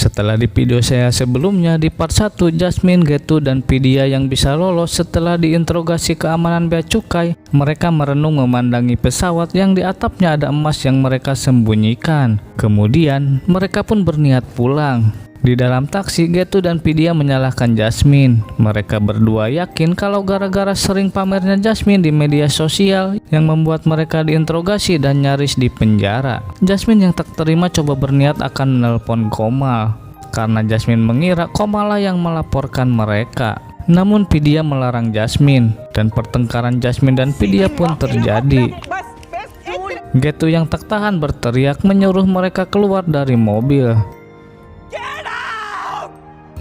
Setelah di video saya sebelumnya di part 1, Jasmine, Getu, dan Vidya yang bisa lolos setelah diinterogasi keamanan bea cukai, mereka merenung memandangi pesawat yang di atapnya ada emas yang mereka sembunyikan. Kemudian mereka pun berniat pulang. Di dalam taksi, Getu dan Vidya menyalahkan Jasmine. Mereka berdua yakin kalau gara-gara sering pamernya Jasmine di media sosial yang membuat mereka diinterogasi dan nyaris dipenjara. Jasmine yang tak terima coba berniat akan menelpon Komal, karena Jasmine mengira Komal lah yang melaporkan mereka. Namun Vidya melarang Jasmine, dan pertengkaran Jasmine dan Vidya pun terjadi. Getu yang tak tahan berteriak menyuruh mereka keluar dari mobil.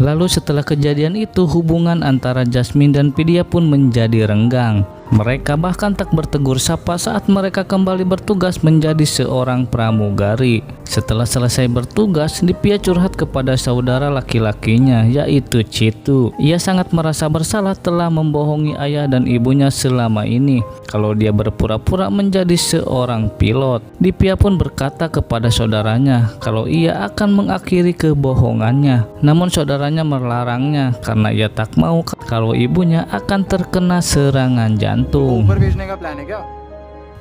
Lalu setelah kejadian itu, hubungan antara Jasmine dan Vidya pun menjadi renggang. Mereka bahkan tak bertegur sapa saat mereka kembali bertugas menjadi seorang pramugari. Setelah selesai bertugas, Divya curhat kepada saudara laki-lakinya, yaitu Citu. Ia sangat merasa bersalah telah membohongi ayah dan ibunya selama ini kalau dia berpura-pura menjadi seorang pilot. Divya pun berkata kepada saudaranya kalau ia akan mengakhiri kebohongannya. Namun saudaranya melarangnya karena ia tak mau kalau ibunya akan terkena serangan jantung.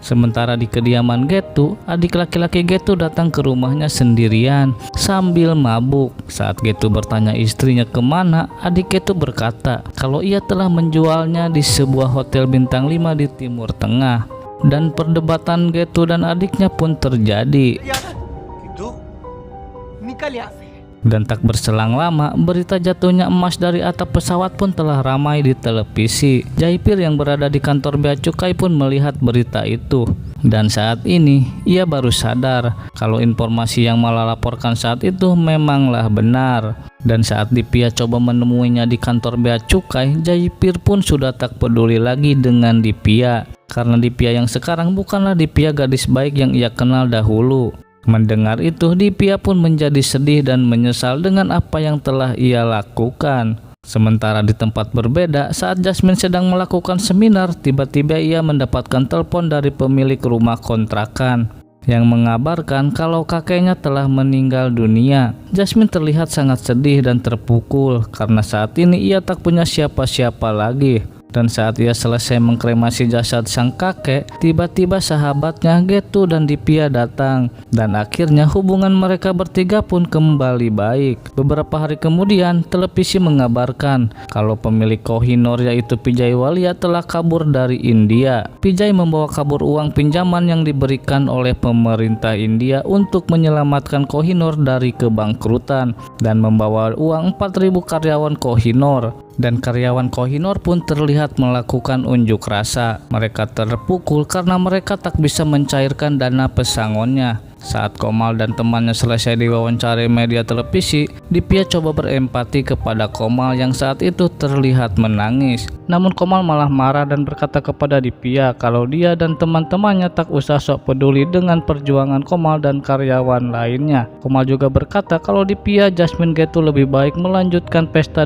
Sementara di kediaman Getu, adik laki-laki Getu datang ke rumahnya sendirian sambil mabuk. Saat Getu bertanya istrinya kemana, adik Getu berkata kalau ia telah menjualnya di sebuah hotel bintang 5 di Timur Tengah. Dan perdebatan Getu dan adiknya pun terjadi. Dan tak berselang lama, berita jatuhnya emas dari atap pesawat pun telah ramai di televisi. Jaipir yang berada di kantor bea cukai pun melihat berita itu. Dan saat ini, ia baru sadar kalau informasi yang Mala laporkan saat itu memanglah benar. Dan saat Divya coba menemuinya di kantor bea cukai, Jaipir pun sudah tak peduli lagi dengan Divya. Karena Divya yang sekarang bukanlah Divya gadis baik yang ia kenal dahulu. Mendengar itu, Divya pun menjadi sedih dan menyesal dengan apa yang telah ia lakukan. Sementara di tempat berbeda, saat Jasmine sedang melakukan seminar, tiba-tiba ia mendapatkan telepon dari pemilik rumah kontrakan yang mengabarkan kalau kakeknya telah meninggal dunia. Jasmine terlihat sangat sedih dan terpukul karena saat ini ia tak punya siapa-siapa lagi. Dan saat ia selesai mengkremasi jasad sang kakek, tiba-tiba sahabatnya Getu dan Divya datang. Dan akhirnya hubungan mereka bertiga pun kembali baik. Beberapa hari kemudian, televisi mengabarkan kalau pemilik Kohinoor yaitu Vijay Walia telah kabur dari India. Vijay membawa kabur uang pinjaman yang diberikan oleh pemerintah India untuk menyelamatkan Kohinoor dari kebangkrutan, dan membawa uang 4.000 karyawan Kohinoor. Dan karyawan Kohinoor pun terlihat melakukan unjuk rasa. Mereka terpukul karena mereka tak bisa mencairkan dana pesangonnya. Saat Komal dan temannya selesai diwawancari media televisi, Divya coba berempati kepada Komal yang saat itu terlihat menangis. Namun Komal malah marah dan berkata kepada Divya kalau dia dan teman-temannya tak usah sok peduli dengan perjuangan Komal dan karyawan lainnya. Komal juga berkata kalau Divya, Jasmine, Getu lebih baik melanjutkan pesta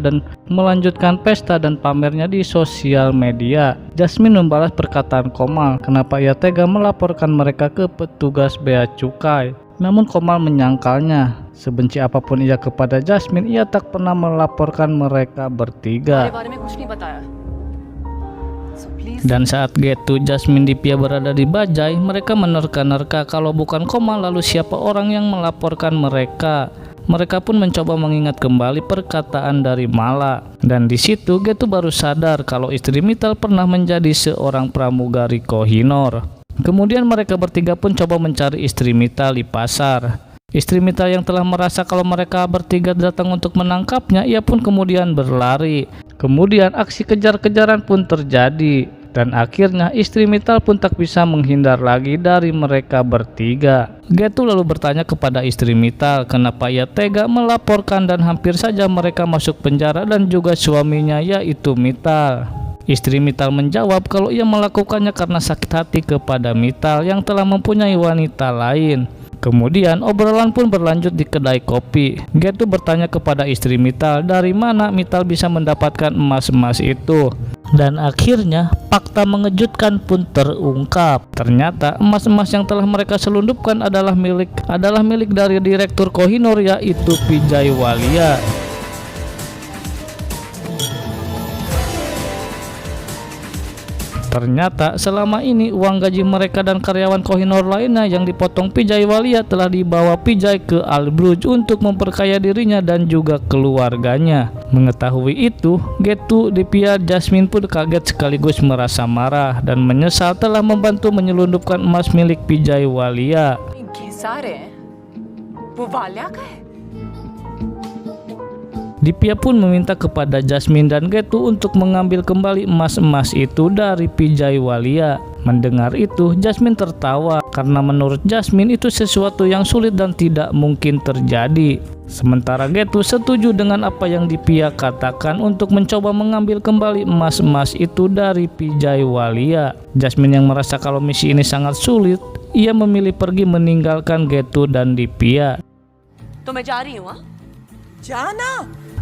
dan pamernya di sosial media. Jasmine membalas perkataan Komal, kenapa ia tega melaporkan mereka ke petugas bea cukai. Namun Komal menyangkalnya. Sebenci apapun ia kepada Jasmine, ia tak pernah melaporkan mereka bertiga. Dan saat Getu, Jasmine, Divya berada di bajai, mereka menerka-nerka kalau bukan Komal lalu siapa orang yang melaporkan mereka. Mereka pun mencoba mengingat kembali perkataan dari Mala. Dan di situ Getu baru sadar kalau istri Mittal pernah menjadi seorang pramugari Kohinoor. Kemudian mereka bertiga pun coba mencari istri Mittal di pasar. Istri Mittal yang telah merasa kalau mereka bertiga datang untuk menangkapnya, ia pun kemudian berlari. Kemudian aksi kejar-kejaran pun terjadi. Dan akhirnya istri Mittal pun tak bisa menghindar lagi dari mereka bertiga. Getu lalu bertanya kepada istri Mittal kenapa ia tega melaporkan dan hampir saja mereka masuk penjara dan juga suaminya yaitu Mittal. Istri Mittal menjawab kalau ia melakukannya karena sakit hati kepada Mittal yang telah mempunyai wanita lain. Kemudian obrolan pun berlanjut di kedai kopi. Getu bertanya kepada istri Mital dari mana Mital bisa mendapatkan emas-emas itu. Dan akhirnya fakta mengejutkan pun terungkap. Ternyata emas-emas yang telah mereka selundupkan adalah milik dari Direktur Kohinoor, yaitu Vijay Walia. Ternyata selama ini uang gaji mereka dan karyawan Kohinoor lainnya yang dipotong Vijay Walia telah dibawa Vijay ke Albruj untuk memperkaya dirinya dan juga keluarganya. Mengetahui itu, Getu, Dipiya, Jasmine pun kaget sekaligus merasa marah dan menyesal telah membantu menyelundupkan emas milik Vijay Walia. Dipiya pun meminta kepada Jasmine dan Getu untuk mengambil kembali emas-emas itu dari Vijay Walia. Mendengar itu, Jasmine tertawa karena menurut Jasmine itu sesuatu yang sulit dan tidak mungkin terjadi. Sementara Getu setuju dengan apa yang Dipiya katakan untuk mencoba mengambil kembali emas-emas itu dari Vijay Walia. Jasmine yang merasa kalau misi ini sangat sulit, ia memilih pergi meninggalkan Getu dan Dipiya.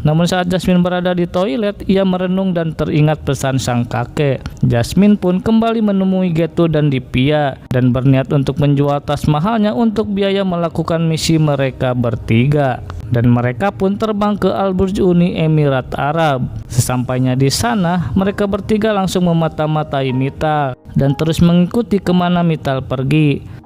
Namun saat Jasmine berada di toilet, ia merenung dan teringat pesan sang kakek. Jasmine pun kembali menemui Getu dan Dipiya dan berniat untuk menjual tas mahalnya untuk biaya melakukan misi mereka bertiga. Dan mereka pun terbang ke Albruj, Uni Emirat Arab. Sesampainya di sana, mereka bertiga langsung memata-matai Mital dan terus mengikuti kemana Mital pergi.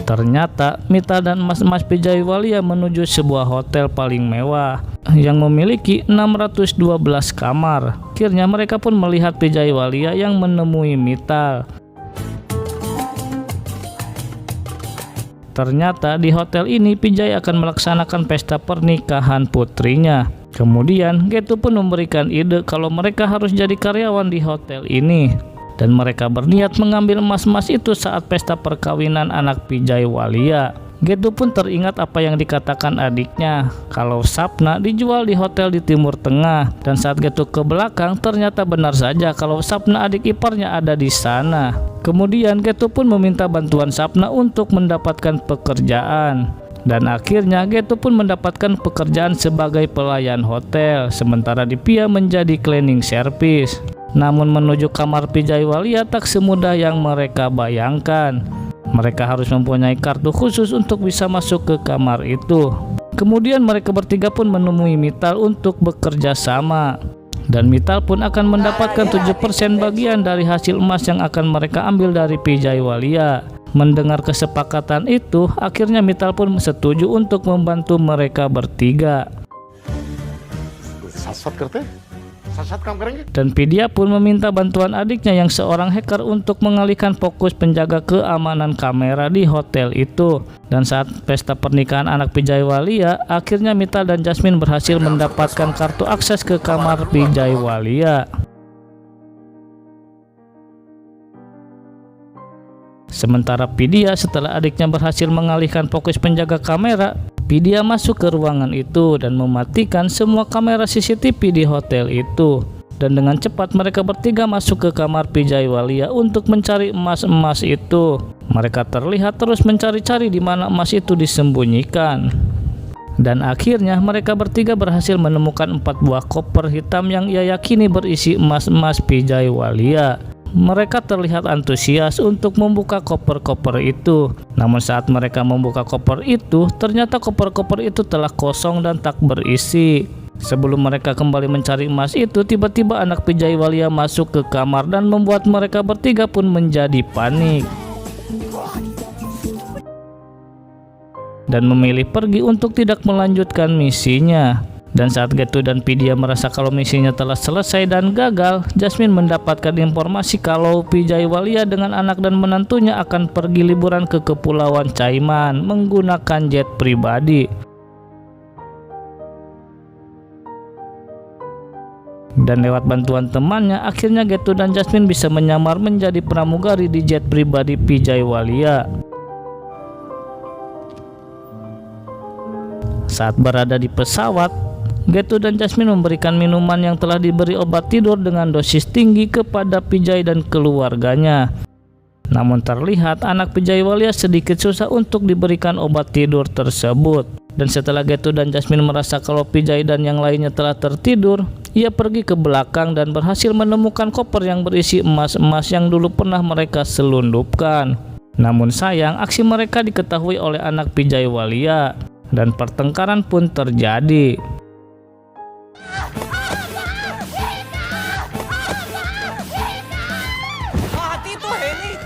Ternyata Mital dan emas-emas Vijay Walia menuju sebuah hotel paling mewah yang memiliki 612 kamar. Akhirnya mereka pun melihat Vijay Walia yang menemui Mital. Ternyata di hotel ini Vijay akan melaksanakan pesta pernikahan putrinya. Kemudian Getu pun memberikan ide kalau mereka harus jadi karyawan di hotel ini. Dan mereka berniat mengambil emas-emas itu saat pesta perkawinan anak Vijay Walia. Getu pun teringat apa yang dikatakan adiknya kalau Sapna dijual di hotel di Timur Tengah. Dan saat Getu ke belakang, ternyata benar saja kalau Sapna adik iparnya ada di sana. Kemudian Getu pun meminta bantuan Sapna untuk mendapatkan pekerjaan. Dan akhirnya Getu pun mendapatkan pekerjaan sebagai pelayan hotel, sementara Dipiya menjadi cleaning service. Namun menuju kamar Vijay Walia tak semudah yang mereka bayangkan. Mereka harus mempunyai kartu khusus untuk bisa masuk ke kamar itu. Kemudian mereka bertiga pun menemui Mital untuk bekerja sama. Dan Mital pun akan mendapatkan 7% bagian dari hasil emas yang akan mereka ambil dari Vijay Walia. Mendengar kesepakatan itu, akhirnya Mital pun setuju untuk membantu mereka bertiga. Dan Vidya pun meminta bantuan adiknya yang seorang hacker untuk mengalihkan fokus penjaga keamanan kamera di hotel itu. Dan saat pesta pernikahan anak Vijay Walia, akhirnya Mital dan Jasmine berhasil mendapatkan kartu akses ke kamar Vijay Walia. Sementara Vidya setelah adiknya berhasil mengalihkan fokus penjaga kamera, Vidya masuk ke ruangan itu dan mematikan semua kamera CCTV di hotel itu. Dan dengan cepat mereka bertiga masuk ke kamar Vijay Walia untuk mencari emas-emas itu. Mereka terlihat terus mencari-cari di mana emas itu disembunyikan. Dan akhirnya mereka bertiga berhasil menemukan 4 buah koper hitam yang ia yakini berisi emas-emas Vijay Walia. Mereka terlihat antusias untuk membuka koper-koper itu. Namun saat mereka membuka koper itu, ternyata koper-koper itu telah kosong dan tak berisi. Sebelum mereka kembali mencari emas itu, tiba-tiba anak Vijay Walia masuk ke kamar dan membuat mereka bertiga pun menjadi panik. Dan memilih pergi untuk tidak melanjutkan misinya. Dan saat Getu dan Vidya merasa kalau misinya telah selesai dan gagal, Jasmine mendapatkan informasi kalau Vijay Walia dengan anak dan menantunya akan pergi liburan ke Kepulauan Caiman menggunakan jet pribadi. Dan lewat bantuan temannya, akhirnya Getu dan Jasmine bisa menyamar menjadi pramugari di jet pribadi Vijay Walia. Saat berada di pesawat, Getu dan Jasmine memberikan minuman yang telah diberi obat tidur dengan dosis tinggi kepada Vijay dan keluarganya. Namun terlihat anak Vijay Walia sedikit susah untuk diberikan obat tidur tersebut. Dan setelah Getu dan Jasmine merasa kalau Vijay dan yang lainnya telah tertidur, ia pergi ke belakang dan berhasil menemukan koper yang berisi emas-emas yang dulu pernah mereka selundupkan. Namun sayang, aksi mereka diketahui oleh anak Vijay Walia dan pertengkaran pun terjadi.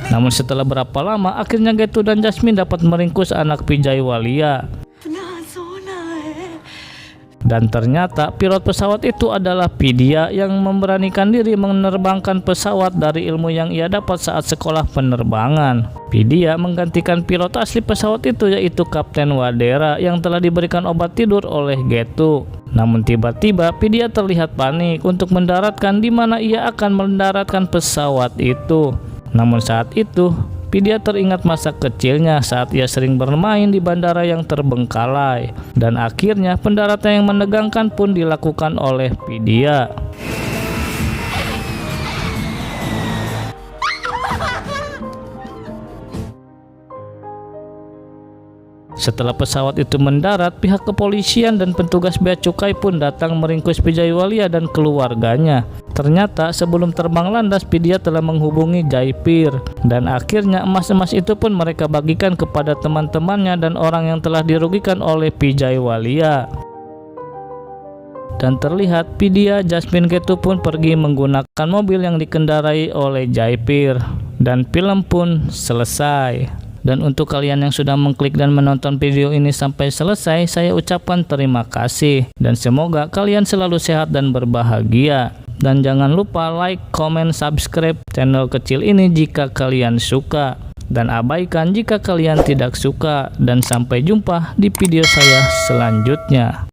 Namun setelah berapa lama, akhirnya Getu dan Jasmine dapat meringkus anak Vijay Walia. Dan ternyata pilot pesawat itu adalah Vidya yang memberanikan diri menerbangkan pesawat dari ilmu yang ia dapat saat sekolah penerbangan. Vidya menggantikan pilot asli pesawat itu, yaitu Kapten Wadera yang telah diberikan obat tidur oleh Getu. Namun tiba-tiba Vidya terlihat panik untuk mendaratkan di mana ia akan mendaratkan pesawat itu. Namun saat itu Vidya teringat masa kecilnya saat ia sering bermain di bandara yang terbengkalai, dan akhirnya pendaratan yang menegangkan pun dilakukan oleh Vidya. Setelah pesawat itu mendarat, pihak kepolisian dan petugas bea cukai pun datang meringkus Vijay Walia dan keluarganya. Ternyata sebelum terbang landas, Vidya telah menghubungi Jaipir, dan akhirnya emas-emas itu pun mereka bagikan kepada teman-temannya dan orang yang telah dirugikan oleh Vijay Walia. Dan terlihat Vidya, Jasmine, Getu pun pergi menggunakan mobil yang dikendarai oleh Jaipir, dan film pun selesai. Dan untuk kalian yang sudah mengklik dan menonton video ini sampai selesai, saya ucapkan terima kasih. Dan semoga kalian selalu sehat dan berbahagia. Dan jangan lupa like, comment, subscribe channel kecil ini jika kalian suka. Dan abaikan jika kalian tidak suka. Dan sampai jumpa di video saya selanjutnya.